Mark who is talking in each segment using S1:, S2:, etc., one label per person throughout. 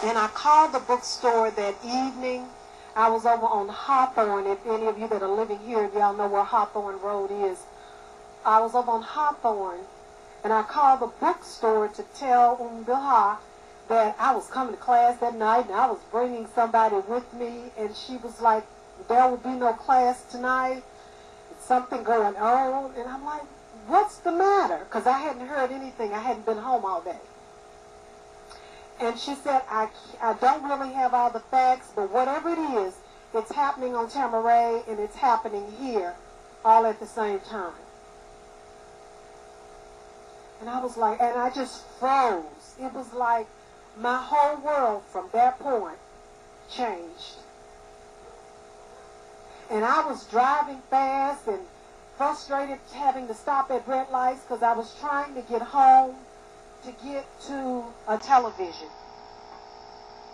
S1: And I called the bookstore that evening. I was over on Hawthorne. If any of you that are living here, if y'all know where Hawthorne Road is, I was over on Hawthorne, and I called the bookstore to tell Umbiha that I was coming to class that night, and I was bringing somebody with me, and she was like, there will be no class tonight. Something going on. And I'm like, what's the matter? Because I hadn't heard anything. I hadn't been home all day. And she said, I don't really have all the facts, but whatever it is, it's happening on Tamaray and it's happening here all at the same time. And I was like, and I just froze. It was like my whole world from that point changed. And I was driving fast and frustrated having to stop at red lights because I was trying to get home to get to a television.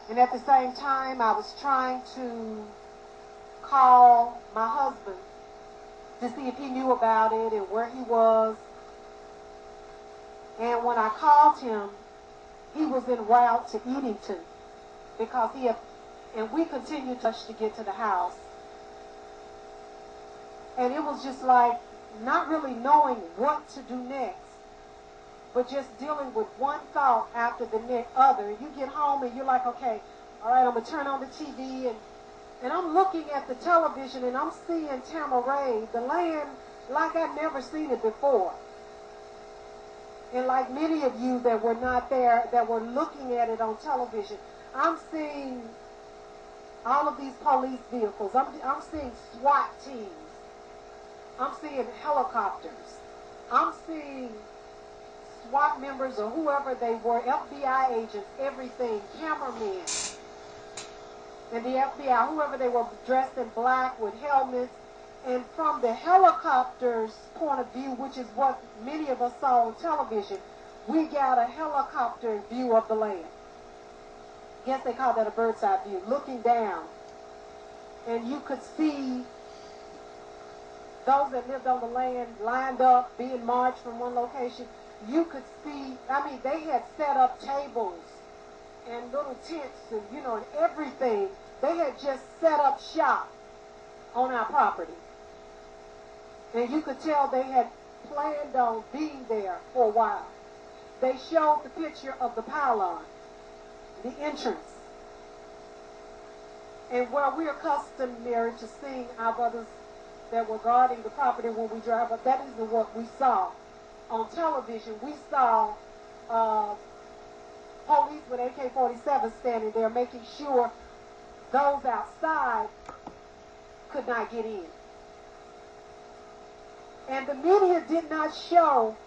S1: And at the same time, I was trying to call my husband to see if he knew about it and where he was. And when I called him, he was en route to Edenton because he had, and we continued to get to the house. And it was just like not really knowing what to do next, but just dealing with one thought after the other. You get home and you're like, okay, all right, I'm going to turn on the TV. And I'm looking at the television and I'm seeing Tamaray, the land, like I'd never seen it before. And like many of you that were not there, that were looking at it on television, I'm seeing all of these police vehicles. I'm seeing SWAT teams. I'm seeing helicopters. I'm seeing SWAT members or whoever they were, FBI agents, everything, cameramen. And the FBI, whoever they were, dressed in black with helmets. And from the helicopter's point of view, which is what many of us saw on television, we got a helicopter view of the land. I guess they call that a bird's eye view, looking down. And you could see those that lived on the land lined up, being marched from one location. You could see, I mean, they had set up tables and little tents and, you know, and everything. They had just set up shop on our property. And you could tell they had planned on being there for a while. They showed the picture of the pylon, the entrance. And where we're customary to seeing our brothers that were guarding the property when we drive up, that isn't what we saw. On television, we saw police with AK-47 standing there making sure those outside could not get in. And the media did not show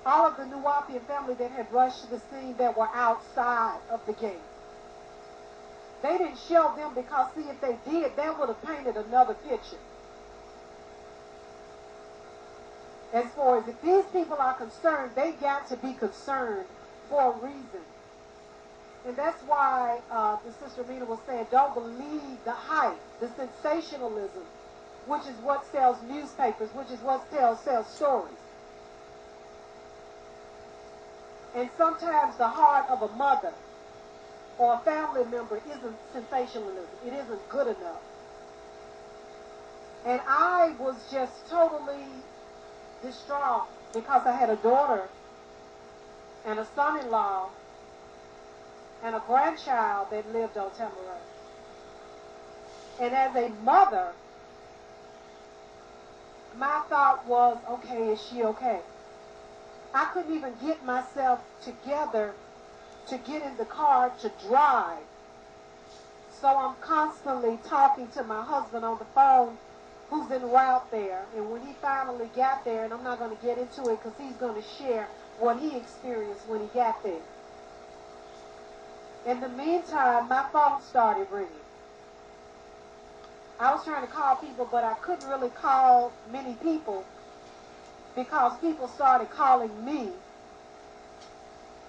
S1: all of the Nuwaubian family that had rushed to the scene that were outside of the gate. They didn't show them because, see, if they did, that would have painted another picture. As far as if these people are concerned, they got to be concerned for a reason. And that's why the Sister Mina was saying, don't believe the hype, the sensationalism, which is what sells newspapers, which is what sells stories. And sometimes the heart of a mother or a family member isn't sensationalism. It isn't good enough. And I was just totally distraught because I had a daughter and a son-in-law and a grandchild that lived on Tamaray. And as a mother, my thought was, okay, is she okay? I couldn't even get myself together to get in the car to drive. So I'm constantly talking to my husband on the phone, who's en route there. And when he finally got there, and I'm not going to get into it because he's going to share what he experienced when he got there. In the meantime, my phone started ringing. I was trying to call people, but I couldn't really call many people because people started calling me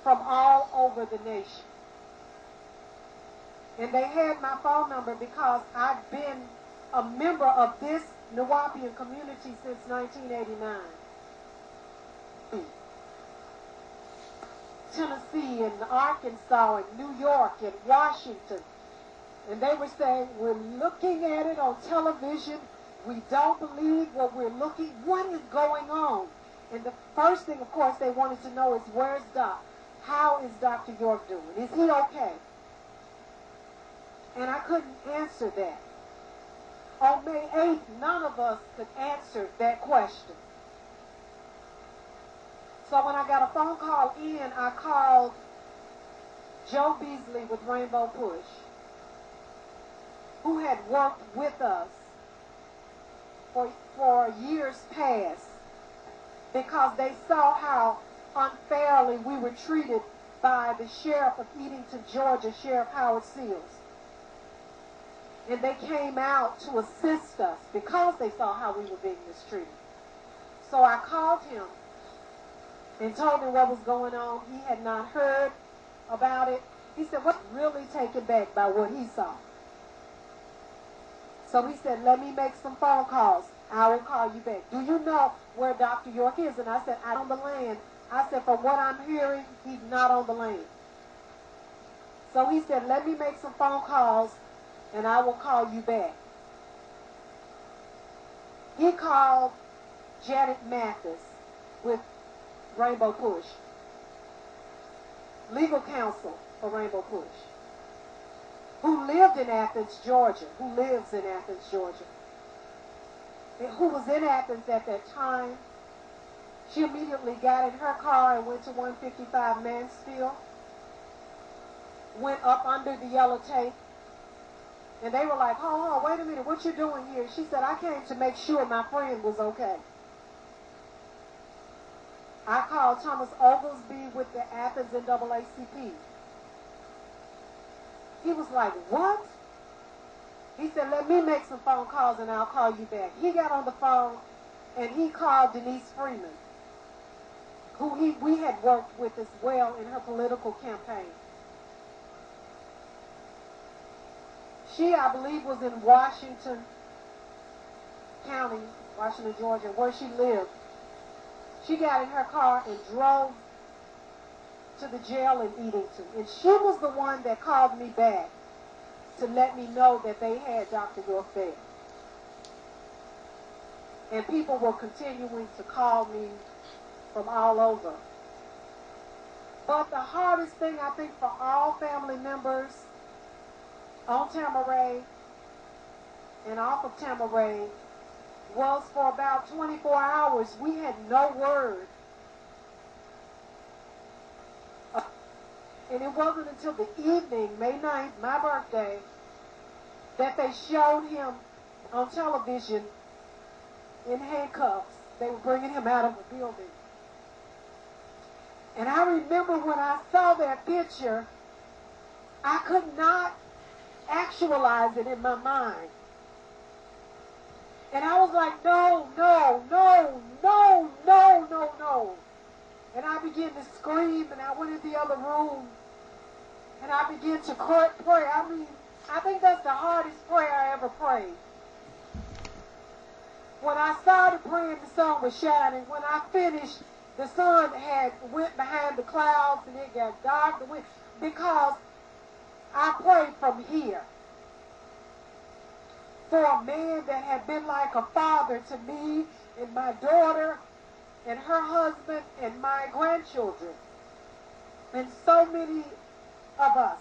S1: from all over the nation. And they had my phone number because I've been a member of this Nuwaubian community since 1989. Tennessee and Arkansas and New York and Washington. And they were saying, we're looking at it on television. We don't believe what we're looking. What is going on? And the first thing, of course, they wanted to know is, where's Doc? How is Dr. York doing? Is he okay? And I couldn't answer that. On May 8th, none of us could answer that question. So when I got a phone call in, I called Joe Beasley with Rainbow Push, who had worked with us for years past, because they saw how unfairly we were treated by the sheriff of Edenton, Georgia, Sheriff Howard Seals. And they came out to assist us because they saw how we were being mistreated. So I called him and told him what was going on. He had not heard about it. He said, "Well, really taken back by what he saw." So he said, "Let me make some phone calls. I will call you back. Do you know where Dr. York is?" And I said, "I'm on the land." I said, "From what I'm hearing, he's not on the land." So he said, "Let me make some phone calls and I will call you back." He called Janet Mathis with Rainbow Push, legal counsel for Rainbow Push, who lived in Athens, Georgia, who lives in Athens, Georgia, and who was in Athens at that time. She immediately got in her car and went to 155 Mansfield, went up under the yellow tape, and they were like, "Hold on, wait a minute, what you doing here?" She said, "I came to make sure my friend was okay." I called Thomas Oglesby with the Athens NAACP. He was like, "What?" He said, "Let me make some phone calls and I'll call you back." He got on the phone and he called Denise Freeman, who we had worked with as well in her political campaign. She, I believe, was in Washington County, Washington, Georgia, where she lived. She got in her car and drove to the jail in Edenton. And she was the one that called me back to let me know that they had Dr. York there. And people were continuing to call me from all over. But the hardest thing, I think, for all family members on Tamaray and off of Tamaray was for about 24 hours, we had no word. And it wasn't until the evening, May 9th, my birthday, that they showed him on television in handcuffs. They were bringing him out of the building. And I remember when I saw that picture, I could not actualize it in my mind. And I was like, "No, no, no, no, no, no, no." And I began to scream, and I went in the other room, and I began to pray. I mean, I think that's the hardest prayer I ever prayed. When I started praying, the sun was shining. When I finished, the sun had went behind the clouds, and it got dark. Because I prayed from here for a man that had been like a father to me and my daughter and her husband and my grandchildren and so many of us.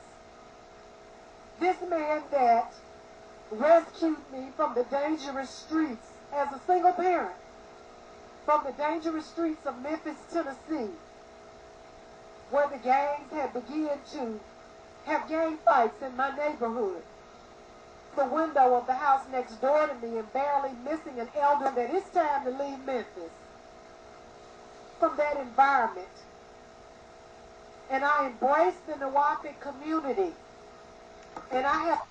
S1: This man that rescued me from the dangerous streets as a single parent, from the dangerous streets of Memphis, Tennessee, where the gangs had begun to have gang fights in my neighborhood. The window of the house next door to me and barely missing an elder that it's time to leave Memphis from that environment. And I embraced the Nuwaubian community. And I have